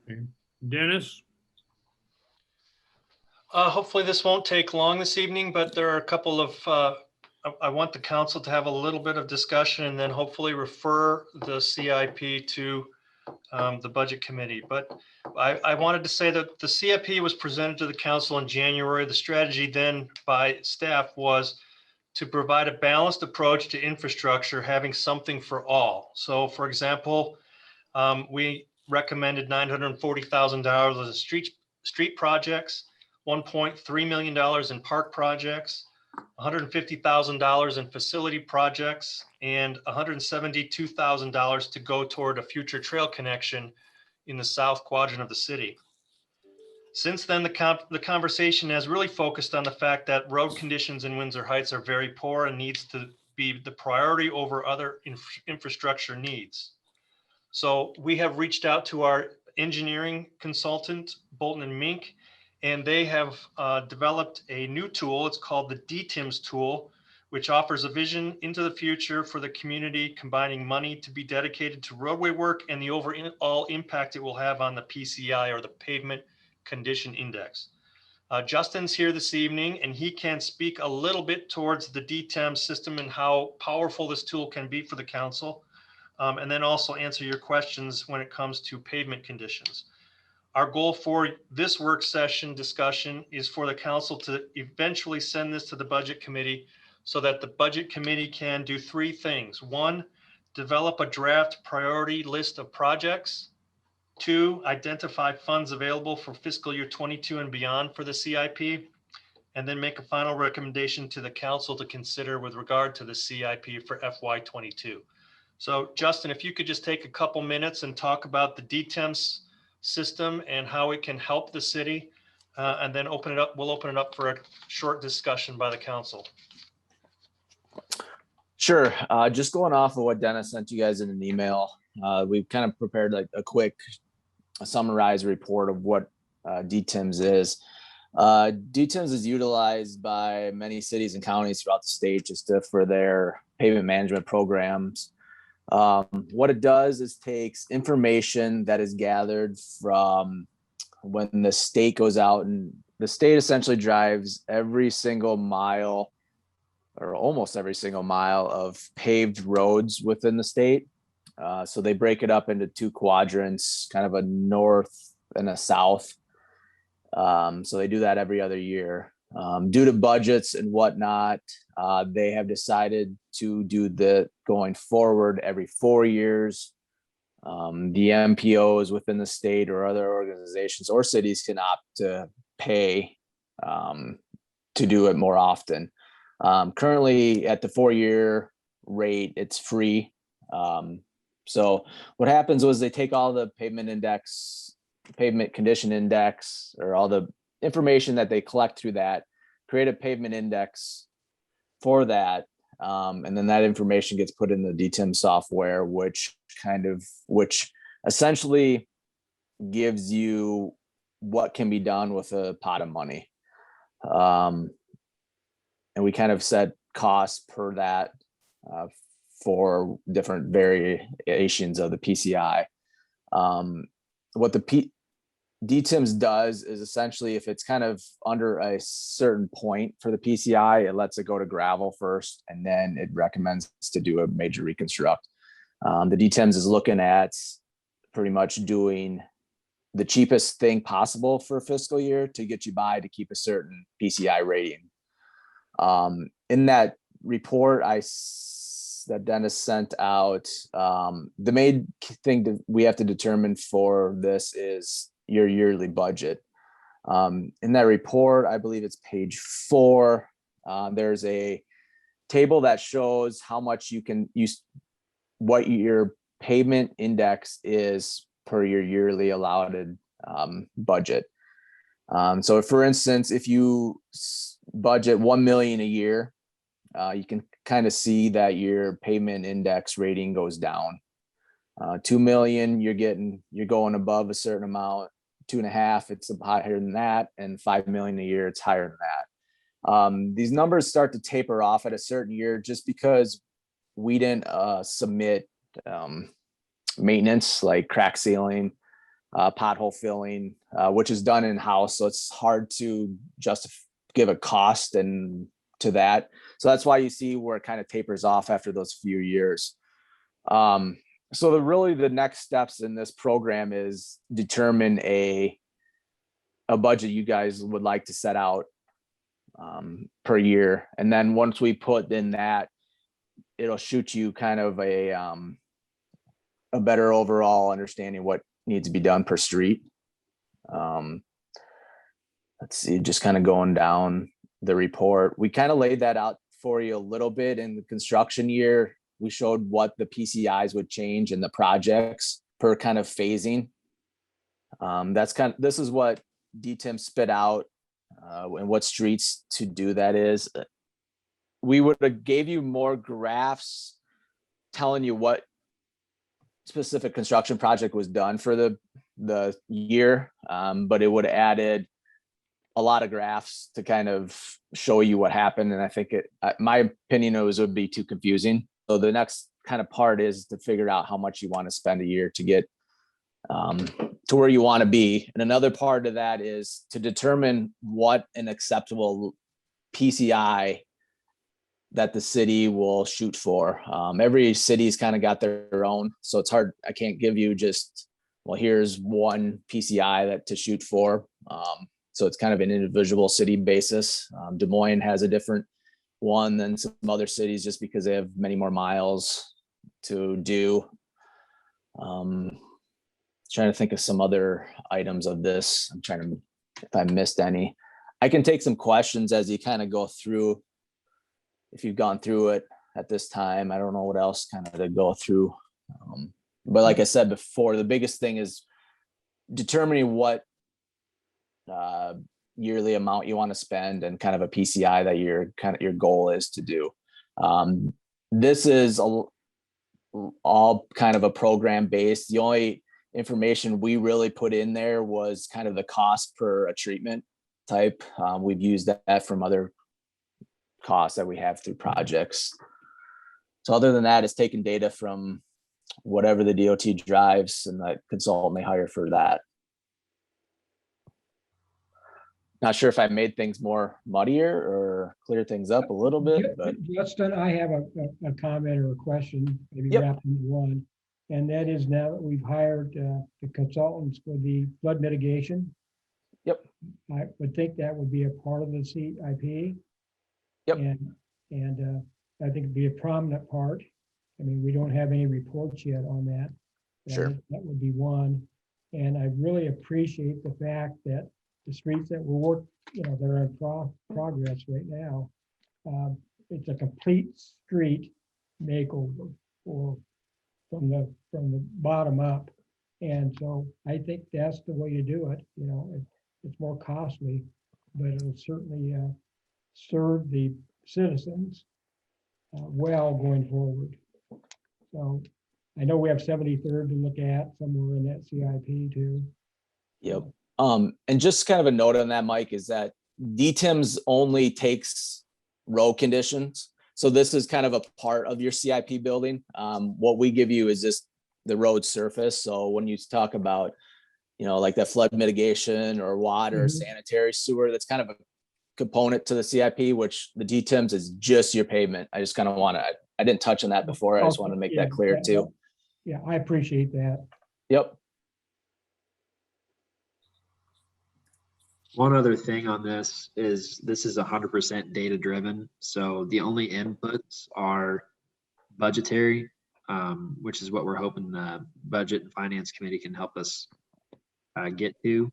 Okay. Dennis? Hopefully this won't take long this evening, but there are a couple of, I want the council to have a little bit of discussion and then hopefully refer the CIP to the budget committee. But I wanted to say that the CIP was presented to the council in January. The strategy then by staff was to provide a balanced approach to infrastructure, having something for all. So for example, we recommended $940,000 as street projects, $1.3 million in park projects, $150,000 in facility projects, and $172,000 to go toward a future trail connection in the south quadrant of the city. Since then, the conversation has really focused on the fact that road conditions in Windsor Heights are very poor and needs to be the priority over other infrastructure needs. So we have reached out to our engineering consultant, Bolton and Mink, and they have developed a new tool. It's called the DTIMS tool, which offers a vision into the future for the community, combining money to be dedicated to roadway work and the overall impact it will have on the PCI, or the Pavement Condition Index. Justin's here this evening, and he can speak a little bit towards the DTIMS system and how powerful this tool can be for the council. And then also answer your questions when it comes to pavement conditions. Our goal for this work session discussion is for the council to eventually send this to the budget committee so that the budget committee can do three things. One, develop a draft priority list of projects. Two, identify funds available for fiscal year 22 and beyond for the CIP. And then make a final recommendation to the council to consider with regard to the CIP for FY22. So Justin, if you could just take a couple minutes and talk about the DTIMS system and how it can help the city, and then we'll open it up for a short discussion by the council. Sure. Just going off of what Dennis sent you guys in an email, we've kind of prepared like a quick summarized report of what DTIMS is. DTIMS is utilized by many cities and counties throughout the state just for their pavement management programs. What it does is takes information that is gathered from when the state goes out, and the state essentially drives every single mile or almost every single mile of paved roads within the state. So they break it up into two quadrants, kind of a north and a south. So they do that every other year. Due to budgets and whatnot, they have decided to do the going forward every 4 years. The MPOs within the state or other organizations or cities can opt to pay to do it more often. Currently at the 4-year rate, it's free. So what happens was they take all the pavement condition index, or all the information that they collect through that, create a pavement index for that. And then that information gets put in the DTIM software, which essentially gives you what can be done with a pot of money. And we kind of set costs per that for different variations of the PCI. What the DTIMS does is essentially, if it's kind of under a certain point for the PCI, it lets it go to gravel first, and then it recommends to do a major reconstruct. The DTIMS is looking at pretty much doing the cheapest thing possible for a fiscal year to get you by to keep a certain PCI rating. In that report that Dennis sent out, the main thing that we have to determine for this is your yearly budget. In that report, I believe it's page 4, there's a table that shows how much you can use, what your pavement index is per your yearly allotted budget. So for instance, if you budget 1 million a year, you can kind of see that your pavement index rating goes down. 2 million, you're going above a certain amount. 2.5, it's higher than that, and 5 million a year, it's higher than that. These numbers start to taper off at a certain year just because we didn't submit maintenance like crack sealing, pothole filling, which is done in-house. So it's hard to just give a cost and to that. So that's why you see where it kind of tapers off after those few years. So the next steps in this program is determine a budget you guys would like to set out per year. And then once we put in that, it'll shoot you kind of a better overall understanding what needs to be done per street. Let's see, just kind of going down the report. We kind of laid that out for you a little bit in the construction year. We showed what the PCIs would change in the projects per kind of phasing. This is what DTIM spit out and what streets to do that is. We would have gave you more graphs telling you what specific construction project was done for the year, but it would have added a lot of graphs to kind of show you what happened. And I think my opinion, it would be too confusing. So the next kind of part is to figure out how much you want to spend a year to get to where you want to be. And another part of that is to determine what an acceptable PCI that the city will shoot for. Every city's kind of got their own, so it's hard. I can't give you just, well, here's one PCI to shoot for. So it's kind of an individual city basis. Des Moines has a different one than some other cities just because they have many more miles to do. Trying to think of some other items of this. I'm trying to, if I missed any. I can take some questions as you kind of go through. If you've gone through it at this time, I don't know what else kind of to go through. But like I said before, the biggest thing is determining what yearly amount you want to spend and kind of a PCI that your goal is to do. This is all kind of a program based. The only information we really put in there was kind of the cost per a treatment type. We've used that from other costs that we have through projects. So other than that, it's taking data from whatever the DOT drives and the consultant they hire for that. Not sure if I made things more muddier or clear things up a little bit, but Justin, I have a comment or a question, maybe Yep. wrapped into one. And that is, now that we've hired the consultants for the flood mitigation. Yep. I would think that would be a part of the CIP. Yep. And I think it'd be a prominent part. I mean, we don't have any reports yet on that. Sure. That would be one. And I really appreciate the fact that the streets that we're that are in progress right now, it's a complete street makeover from the bottom up. And so I think that's the way to do it. It's more costly, but it'll certainly serve the citizens well going forward. So I know we have 73rd to look at somewhere in that CIP too. Yep. And just kind of a note on that, Mike, is that DTIMS only takes road conditions. So this is kind of a part of your CIP building. What we give you is just the road surface. So when you talk about, like that flood mitigation or water, sanitary sewer, that's kind of a component to the CIP, which the DTIMS is just your pavement. I just kind of I didn't touch on that before. I just want to make that clear too. Yeah, I appreciate that. Yep. One other thing on this is 100% data driven. So the only inputs are budgetary, which is what we're hoping the budget and finance committee can help us get to.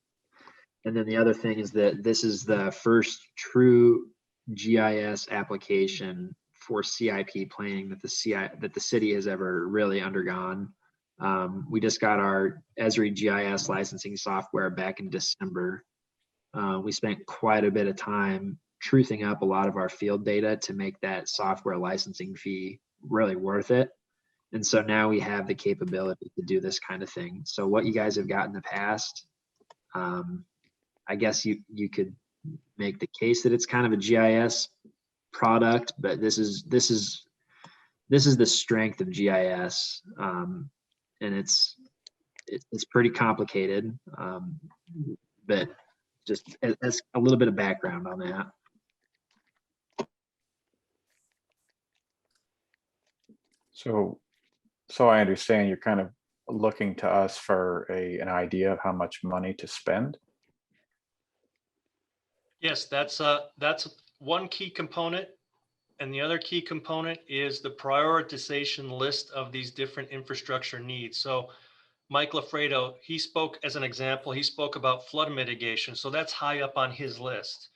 And then the other thing is that this is the first true GIS application for CIP planning that the city has ever really undergone. We just got our Esri GIS licensing software back in December. We spent quite a bit of time truthing up a lot of our field data to make that software licensing fee really worth it. And so now we have the capability to do this kind of thing. So what you guys have got in the past, I guess you could make the case that it's kind of a GIS product, but this is the strength of GIS, and it's it's pretty complicated. But just as a little bit of background on that. So I understand you're kind of looking to us for an idea of how much money to spend. Yes, that's one key component. And the other key component is the prioritization list of these different infrastructure needs. So Mike Lafredo, he spoke as an example, he spoke about flood mitigation. So that's high up on his list.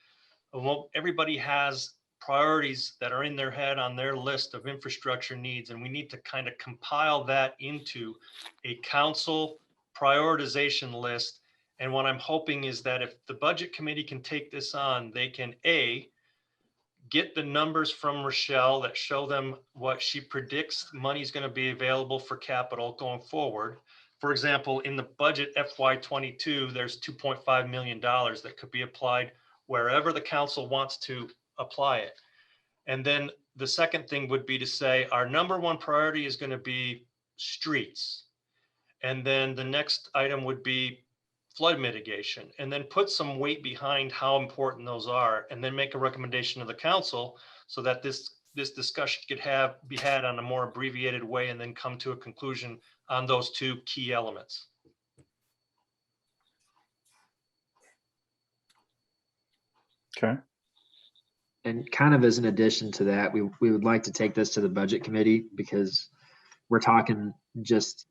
Well, everybody has priorities that are in their head on their list of infrastructure needs, and we need to kind of compile that into a council prioritization list. And what I'm hoping is that if the budget committee can take this on, they can get the numbers from Rochelle that show them what she predicts money is going to be available for capital going forward. For example, in the budget FY22, there's $2.5 million that could be applied wherever the council wants to apply it. And then the second thing would be to say our number one priority is going to be streets. And then the next item would be flood mitigation, and then put some weight behind how important those are, and then make a recommendation to the council so that this discussion could be had on a more abbreviated way, and then come to a conclusion on those two key elements. Okay. And kind of as an addition to that, we would like to take this to the budget committee, because we're talking just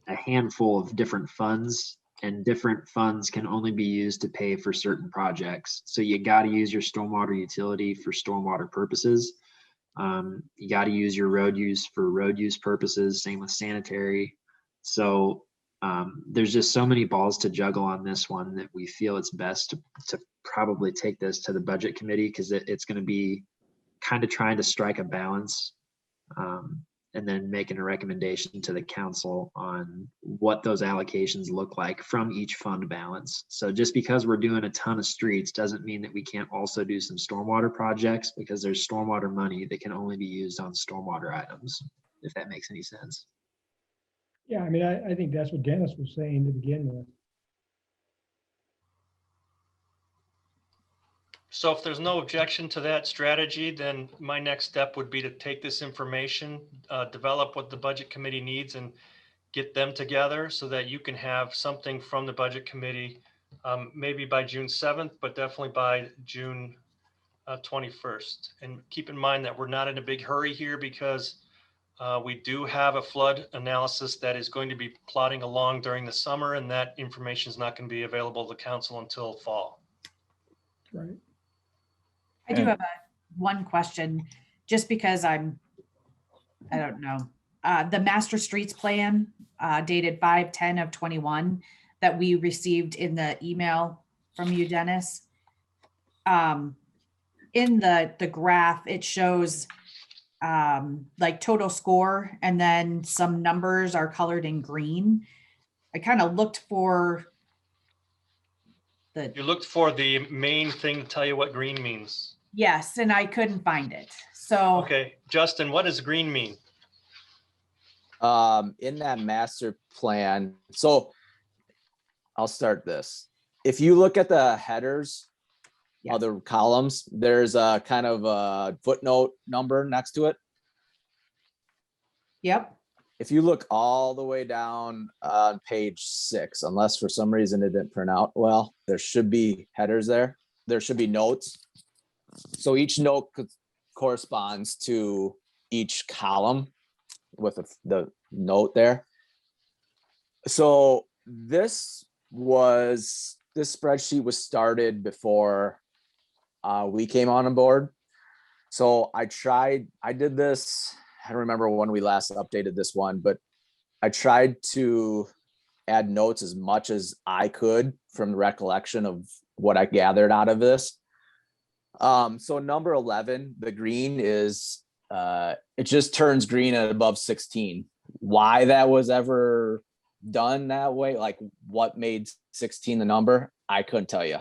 a handful of different funds, and different funds can only be used to pay for certain projects. So you got to use your stormwater utility for stormwater purposes. You got to use your road use for road use purposes. Same with sanitary. So there's just so many balls to juggle on this one that we feel it's best to probably take this to the budget committee, because it's going to be kind of trying to strike a balance, and then making a recommendation to the council on what those allocations look like from each fund balance. So just because we're doing a ton of streets doesn't mean that we can't also do some stormwater projects, because there's stormwater money that can only be used on stormwater items, if that makes any sense. Yeah, I mean, I think that's what Dennis was saying to begin with. So if there's no objection to that strategy, then my next step would be to take this information, develop what the budget committee needs, and get them together so that you can have something from the budget committee, maybe by June 7th, but definitely by June 21st. And keep in mind that we're not in a big hurry here, because we do have a flood analysis that is going to be plodding along during the summer, and that information is not going to be available to the council until fall. Right. I do have one question, just because I don't know. The master streets plan dated 5/10/21 that we received in the email from you, Dennis. In the graph, it shows like total score, and then some numbers are colored in green. I kind of looked for You looked for the main thing to tell you what green means. yes, and I couldn't find it. So Okay, Justin, what does green mean? In that master plan, so I'll start this. If you look at the headers, Yeah. other columns, there's a kind of a footnote number next to it. yep, If you look all the way down on page 6, unless for some reason it didn't print out well, there should be headers there. There should be notes. So each note corresponds to each column with the note there. So this spreadsheet was started before we came on board. So I did this. I don't remember when we last updated this one, but I tried to add notes as much as I could from the recollection of what I gathered out of this. So number 11, the green is, it just turns green at above 16. Why that was ever done that way, like what made 16 the number, I couldn't tell you.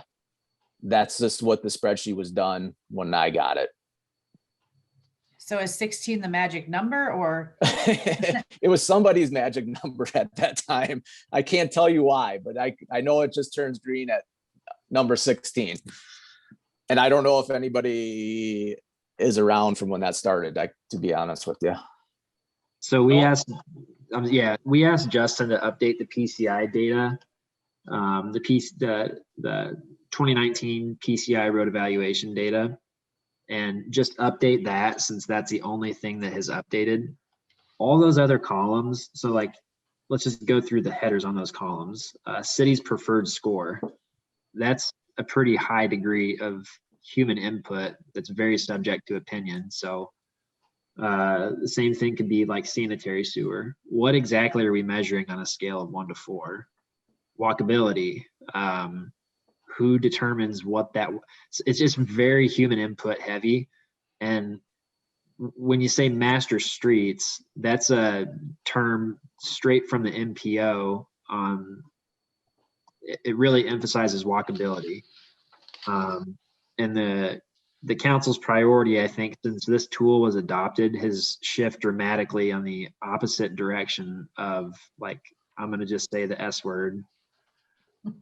That's just what the spreadsheet was done when I got it. So is 16 the magic number or? It was somebody's magic number at that time. I can't tell you why, but I know it just turns green at number 16. And I don't know if anybody is around from when that started, to be honest with you. So we asked, we asked Justin to update the PCI data. The 2019 PCI road evaluation data, and just update that, since that's the only thing that has updated. All those other columns, so like, let's just go through the headers on those columns. City's preferred score, that's a pretty high degree of human input that's very subject to opinion. So the same thing could be like sanitary sewer. What exactly are we measuring on a scale of 1 to 4? Walkability, who determines what that, it's just very human input heavy. And when you say master streets, that's a term straight from the MPO. It really emphasizes walkability. And the council's priority, I think, since this tool was adopted, has shifted dramatically on the opposite direction of, like, I'm going to just say the S word,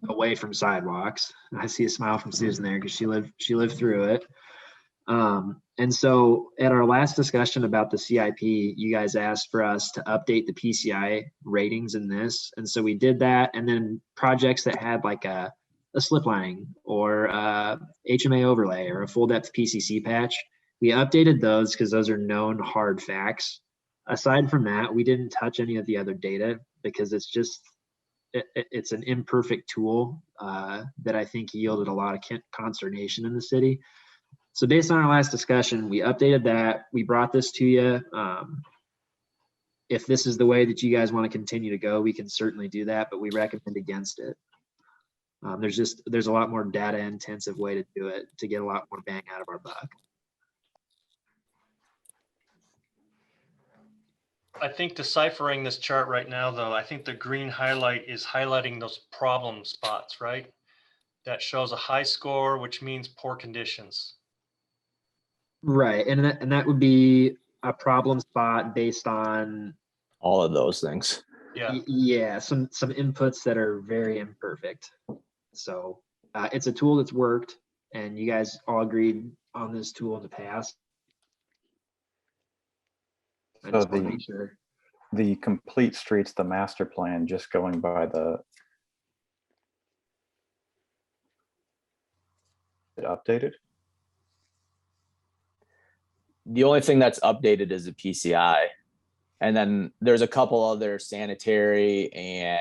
away from sidewalks. I see a smile from Susan there because she lived through it. And so at our last discussion about the CIP, you guys asked for us to update the PCI ratings in this. And so we did that. And then projects that had like a slip lining or HMA overlay or a full depth PCC patch, we updated those because those are known hard facts. Aside from that, we didn't touch any of the other data because it's just, it's an imperfect tool that I think yielded a lot of consternation in the city. So based on our last discussion, we updated that. We brought this to you. If this is the way that you guys want to continue to go, we can certainly do that, but we recommend against it. There's a lot more data intensive way to do it to get a lot more bang out of our buck. I think deciphering this chart right now, though, I think the green highlight is highlighting those problem spots, right? That shows a high score, which means poor conditions. Right, and that would be a problem spot based on All of those things. Yeah. Yeah, some inputs that are very imperfect. So it's a tool that's worked, and you guys all agreed on this tool in the past. I So just want to make sure. The complete streets, the master plan, just going by the updated. The only thing that's updated is the PCI. And then there's a couple other sanitary and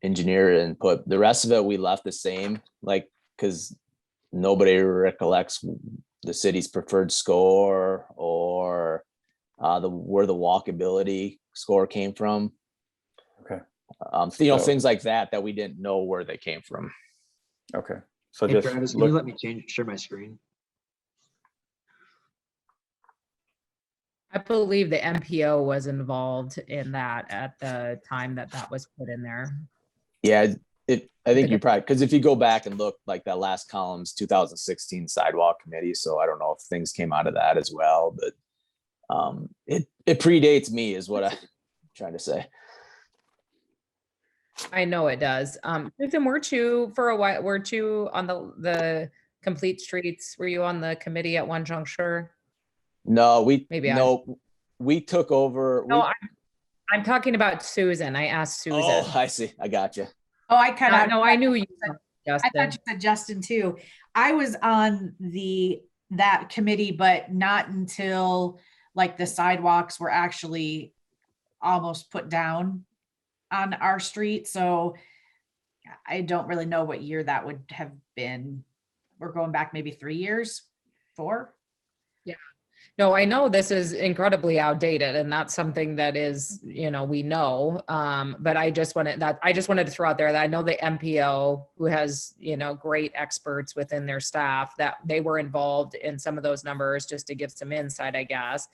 engineer input. The rest of it, we left the same, like, because nobody recollects the city's preferred score or where the walkability score came from. Okay. So, So- things like that we didn't know where they came from. Okay. So Hey, just Travis, can you look, let me share my screen? I believe the MPO was involved in that at the time that was put in there. Yeah, I think you probably, because if you go back and look, like that last column's 2016 sidewalk committee. So I don't know if things came out of that as well, but it predates me is what I'm trying to say. I know it does. Susan, weren't you for a while, weren't you on the complete streets? Were you on the committee at one juncture? No, we took over. No, I'm talking about Susan. I asked Susan. Oh, I see. I got you. Oh, I cut out. No, I knew you. I Justin. thought you said Justin too. I was on that committee, but not until like the sidewalks were actually almost put down on our street. So I don't really know what year that would have been. We're going back maybe 3 years, 4. No, I know this is incredibly outdated and that's something that is, we know. But I just wanted to throw out there that I know the MPO, who has, great experts within their staff, that they were involved in some of those numbers, just to give some insight, I guess,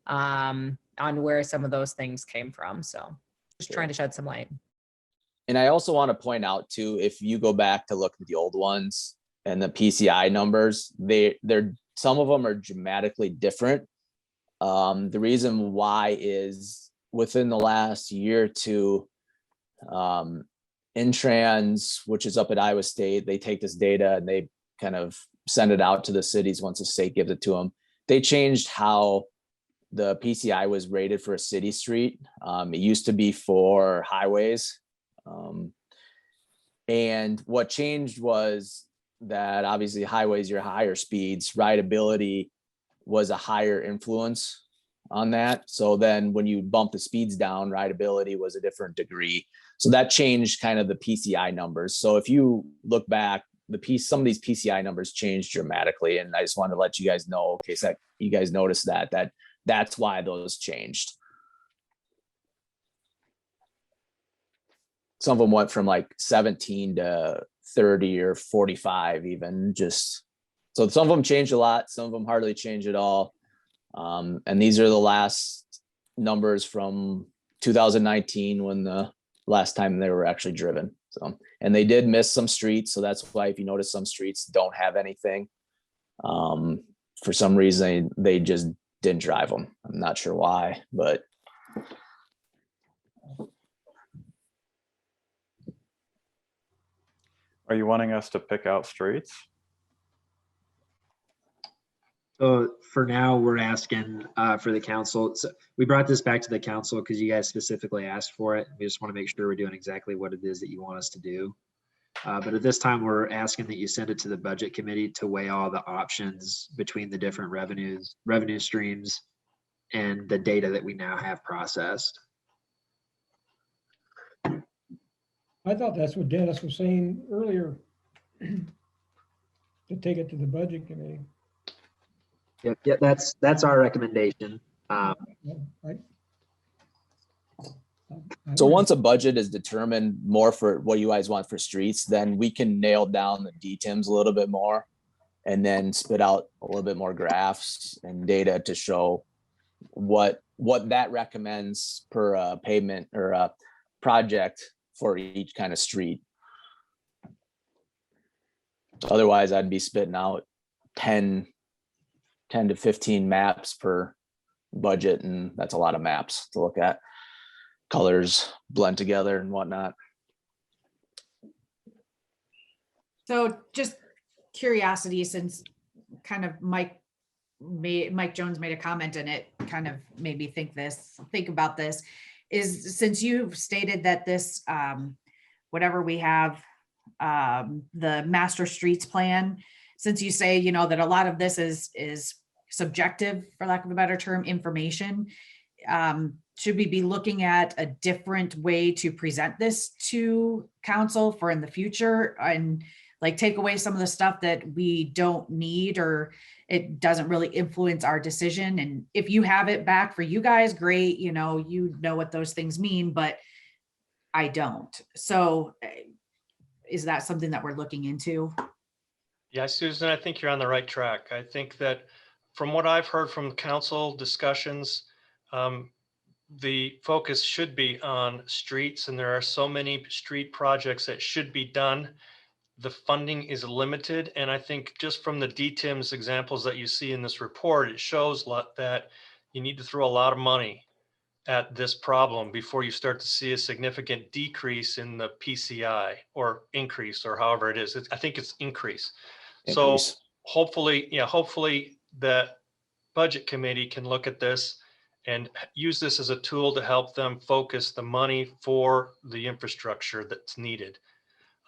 on where some of those things came from. So just trying to shed some light. And I also want to point out too, if you go back to look at the old ones and the PCI numbers, they're some of them are dramatically different. The reason why is within the last year or two, Intrans, which is up at Iowa State, they take this data and they kind of send it out to the cities once the state gives it to them. They changed how the PCI was rated for a city street. It used to be for highways. And what changed was that obviously highways, your higher speeds, rideability was a higher influence on that. So then when you bump the speeds down, rideability was a different degree. So that changed kind of the PCI numbers. So if you look back, some of these PCI numbers changed dramatically. And I just wanted to let you guys know, in case that you guys noticed that's why those changed. Some of them went from like 17 to 30 or 45 even, just so some of them changed a lot, some of them hardly changed at all. And these are the last numbers from 2019 when the last time they were actually driven. So, and they did miss some streets. So that's why if you notice some streets don't have anything, for some reason they just didn't drive them. I'm not sure why, but Are you wanting us to pick out streets? So for now, we're asking for the council. So we brought this back to the council because you guys specifically asked for it. We just want to make sure we're doing exactly what it is that you want us to do. But at this time, we're asking that you send it to the budget committee to weigh all the options between the different revenue streams, and the data that we now have processed. I thought that's what Dennis was saying earlier, to take it to the budget committee. Yep, that's our recommendation. Yeah, so once a budget is determined more for what you guys want for streets, then we can nail down the DTIMs a little bit more and then spit out a little bit more graphs and data to show what that recommends per pavement or a project for each kind of street. Otherwise, I'd be spitting out 10 to 15 maps per budget, and that's a lot of maps to look at. Colors blend together and whatnot. So just curiosity, since kind of Mike Jones made a comment and it kind of made me think about this, is since you've stated that this, whatever we have, the master streets plan, since you say, that a lot of this is subjective, for lack of a better term, information, should we be looking at a different way to present this to council for in the future, and like take away some of the stuff that we don't need or it doesn't really influence our decision? And if you have it back for you guys, great, you know what those things mean, but I don't. So is that something that we're looking into? Yeah, Susan, I think you're on the right track. I think that from what I've heard from council discussions, the focus should be on streets, and there are so many street projects that should be done. The funding is limited, and I think just from the DTIMS examples that you see in this report, it shows that you need to throw a lot of money at this problem before you start to see a significant decrease in the PCI, or increase, or however it is. I think it's increase. So hopefully the budget committee can look at this and use this as a tool to help them focus the money for the infrastructure that's needed.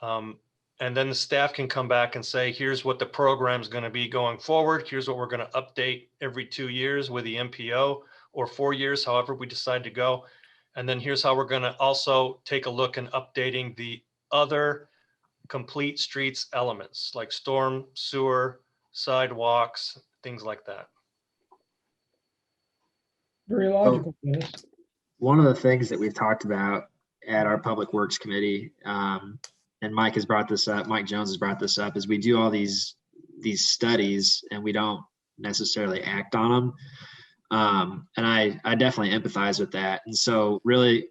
And then the staff can come back and say, here's what the program's going to be going forward. Here's what we're going to update every 2 years with the MPO, or 4 years, however we decide to go. And then here's how we're going to also take a look in updating the other complete streets elements, like storm, sewer, sidewalks, things like that. Very logical, Dennis. One of the things that we've talked about at our Public Works Committee, and Mike has brought this up, Mike Jones has brought this up, is we do all these studies and we don't necessarily act on them. And I definitely empathize with that. And so really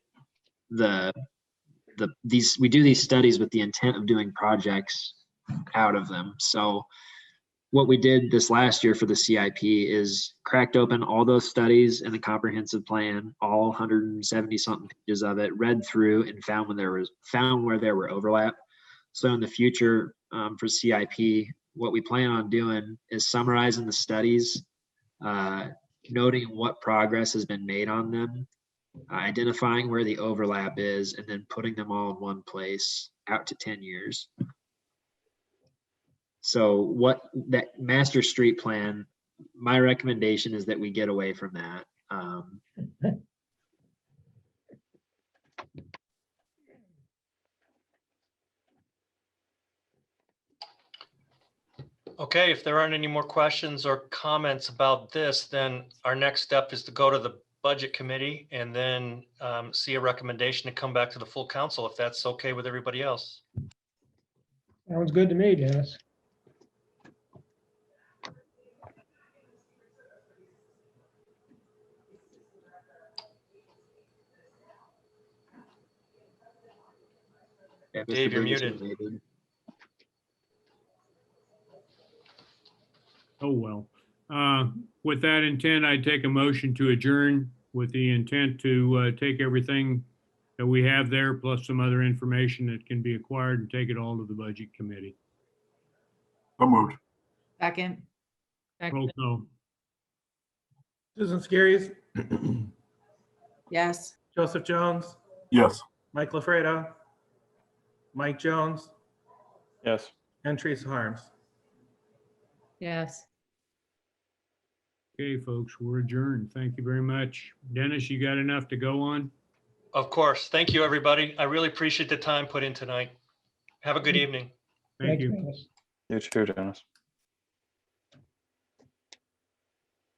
we do these studies with the intent of doing projects out of them. So what we did this last year for the CIP is cracked open all those studies and the comprehensive plan, all 170 something pages of it, read through and found where there were overlap. So in the future, for CIP, what we plan on doing is summarizing the studies, noting what progress has been made on them, identifying where the overlap is, and then putting them all in one place out to 10 years. So what that master street plan, my recommendation is that we get away from that. Okay, if there aren't any more questions or comments about this, then our next step is to go to the budget committee and then see a recommendation to come back to the full council, if that's okay with everybody else. Sounds good to me, Dennis. Yeah, Mr. Dave, you're Burgess, muted. David. Oh, well. With that intent, I take a motion to adjourn with the intent to take everything that we have there, plus some other information that can be acquired, and take it all to the budget committee. So moved. Second, Roll call. Susan Skiris, yes. Joseph Jones, Yes. Mike LaFredo, Mike Jones, Yes. and Teresa Harms. Yes. Okay, folks, we're adjourned. Thank you very much. Dennis, you got enough to go on? Of course. Thank you, everybody. I really appreciate the time put in tonight. Have a good evening. Thank Thanks, you. Dennis. You too, Dennis.